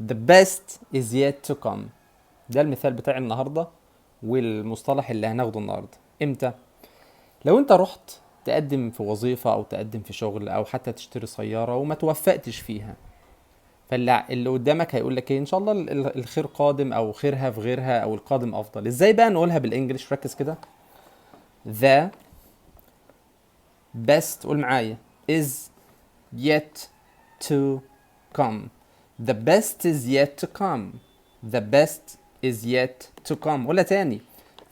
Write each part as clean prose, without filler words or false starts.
The best is yet to come. ده المثال بتاعي النهاردة والمصطلح اللي هناخده النهاردة. امتى؟ لو انت رحت تقدم في وظيفة او تقدم في شغل او حتى تشتري سيارة وما توفقتش فيها، فاللي قدامك هيقول لك ايه؟ ان شاء الله الخير قادم او خيرها في غيرها او القادم افضل. ازاي بقى نقولها بالانجلش؟ ركز كده. The best، قول معايا، is yet to come. The best is yet to come. The best is yet to come. قولها تاني.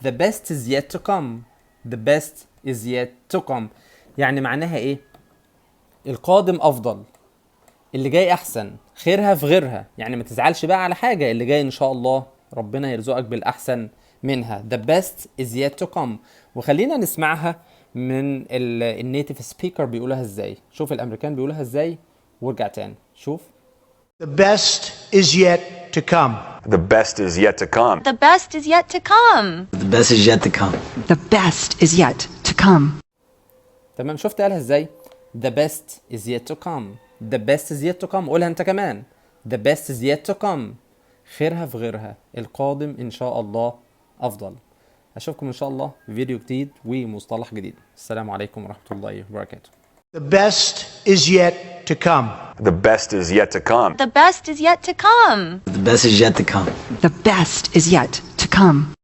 The best is yet to come. The best is yet to come. يعني معناها ايه؟ القادم افضل، اللي جاي احسن، خيرها في غيرها. يعني ما تزعلش بقى على حاجة، اللي جاي ان شاء الله ربنا يرزقك بالاحسن منها. The best is yet to come. وخلينا نسمعها من النيتيف سبيكر بيقولها ازاي. شوف الامريكان بيقولها ازاي وارجع تاني شوف. The best is yet to come. The best is yet to come. The best is yet to come. The best is yet to come. The best is yet to come. تمام، شفت قالها ازاي؟ The best is yet to come. The best is yet to come. قولها انت كمان. The best is yet to come. خيرها في غيرها، القادم ان شاء الله افضل. اشوفكم ان شاء الله في فيديو جديد ومصطلح جديد. السلام عليكم ورحمة الله وبركاته. The best is yet to come. The best is yet to come. The best is yet to come. The best is yet to come. The best is yet to come.